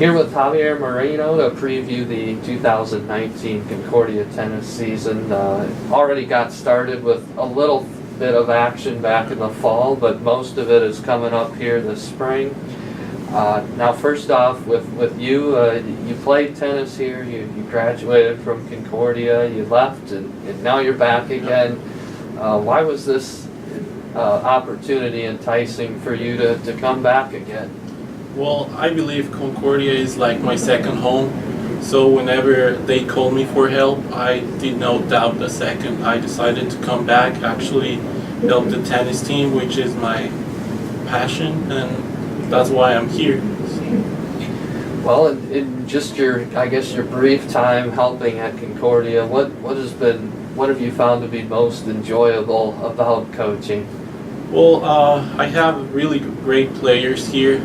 Here with Javier Moreno to preview the 2019 Concordia tennis season. Already got started with a little bit of action back in the fall, but most of it is coming up here this spring. Now first off, with you, you played tennis here, you graduated from Concordia, you left, and now you're back again. Why was this opportunity enticing for you to come back again? Well, I believe Concordia is like my second home, so whenever they called me for help, I did not doubt a second. I decided to come back, actually help the tennis team, which is my passion, and that's why I'm here. Well, in just your brief time helping at Concordia, what have you found to be most enjoyable about coaching? Well, I have really great players here.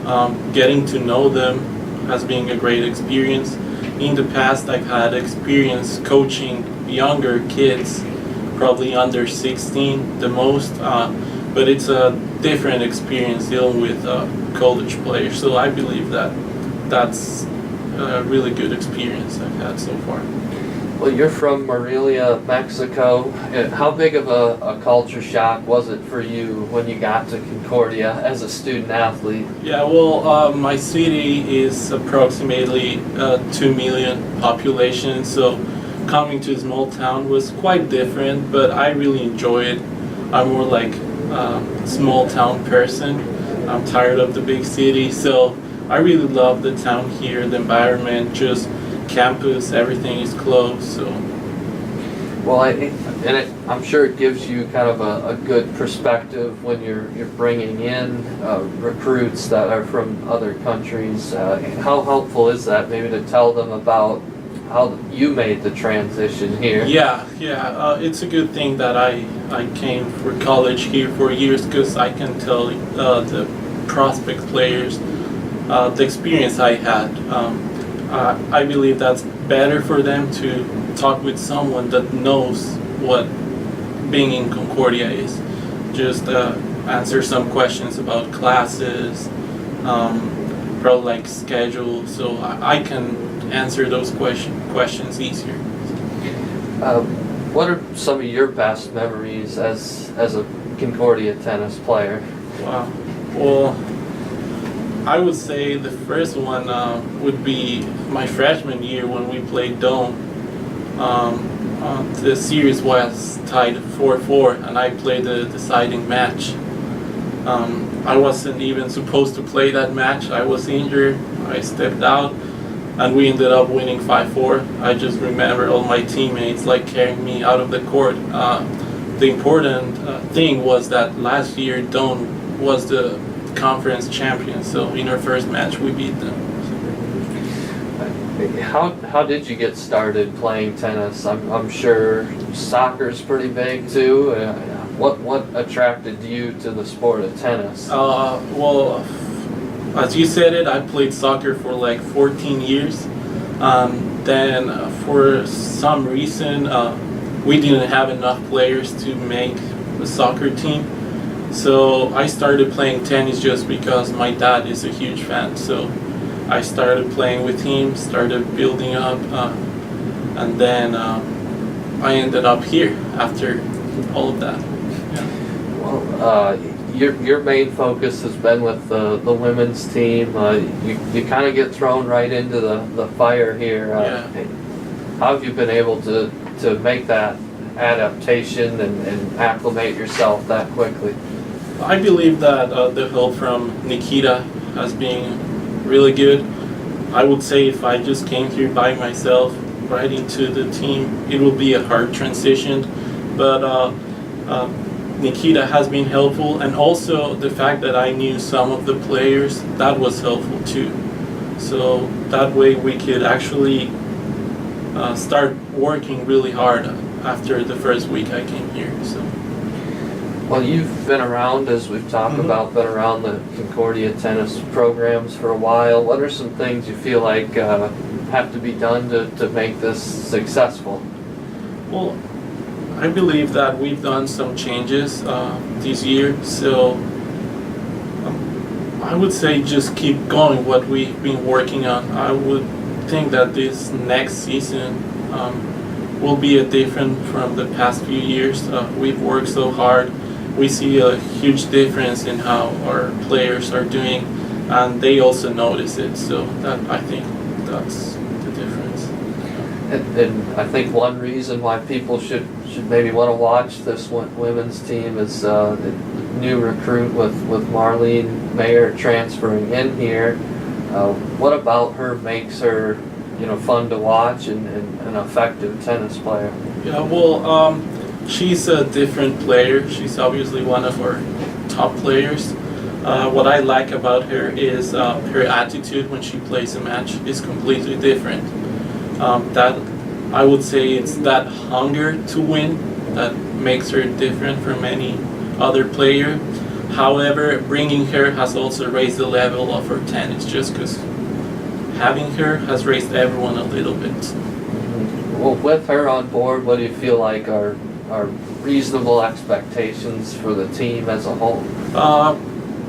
Getting to know them has been a great experience. In the past, I've had experience coaching younger kids, probably under 16 the most, but it's a different experience dealing with college players. So I believe that's a really good experience I've had so far. Well, you're from Morelia, Mexico. How big of a culture shock was it for you when you got to Concordia as a student athlete? Yeah, well, my city is approximately 2 million population, so coming to a small town was quite different, but I really enjoy it. I'm more like a small town person. I'm tired of the big city, so I really love the town here, the environment, just campus, everything is close. So, well, I'm sure it gives you kind of a good perspective when you're bringing in recruits that are from other countries. How helpful is that, maybe to tell them about how you made the transition here? Yeah, it's a good thing that I came for college here for years, because I can tell the prospect players the experience I had. I believe that's better for them to talk with someone that knows what being in Concordia is. Just answer some questions about classes, probably like schedule, so I can answer those questions easier. What are some of your best memories as a Concordia tennis player? Wow. Well, I would say the first one would be my freshman year when we played Dome. The series was tied 4-4, and I played the deciding match. I wasn't even supposed to play that match. I was injured. I stepped out, and we ended up winning 5-4. I just remember all my teammates like carrying me out of the court. The important thing was that last year Dome was the conference champion, so in our first match we beat them. How did you get started playing tennis? I'm sure soccer's pretty big too. What attracted you to the sport of tennis? Well, as you said it, I played soccer for like 14 years. Then for some reason we didn't have enough players to make the soccer team. So I started playing tennis just because my dad is a huge fan. So I started playing with him, started building up, and then I ended up here after all of that. Yeah. Well, your main focus has been with the women's team. You kind of get thrown right into the fire here. Yeah. How have you been able to make that adaptation and acclimate yourself that quickly? I believe that the help from Nikita has been really good. I would say if I just came here by myself right into the team, it would be a hard transition, but Nikita has been helpful, and also the fact that I knew some of the players, that was helpful too. So that way we could actually start working really hard after the first week I came here. So. Well, you've been around, as we've talked about, been around the Concordia tennis programs for a while. What are some things you feel like have to be done to make this successful? Well, I believe that we've done some changes this year, so I would say just keep going what we've been working on. I would think that this next season will be a different from the past few years. We've worked so hard. We see a huge difference in how our players are doing, and they also notice it. So that I think that's the difference. And I think one reason why people should maybe want to watch this women's team is the new recruit with Marlene Mayer transferring in here. What about her makes her, fun to watch and an effective tennis player? Yeah, well, she's a different player. She's obviously one of our top players. What I like about her is her attitude when she plays a match is completely different. That I would say it's that hunger to win that makes her different from any other player. However, bringing her has also raised the level of her tennis, just because having her has raised everyone a little bit. Well, with her on board, what do you feel like are reasonable expectations for the team as a whole?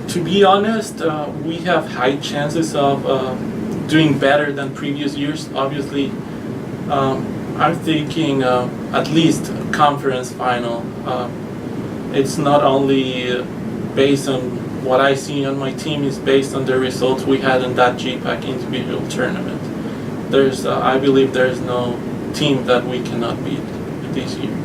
To be honest, we have high chances of doing better than previous years. Obviously, I'm thinking at least conference final. It's not only based on what I see on my team, it's based on the results we had in that GPAC individual tournament. I believe there's no team that we cannot beat this year.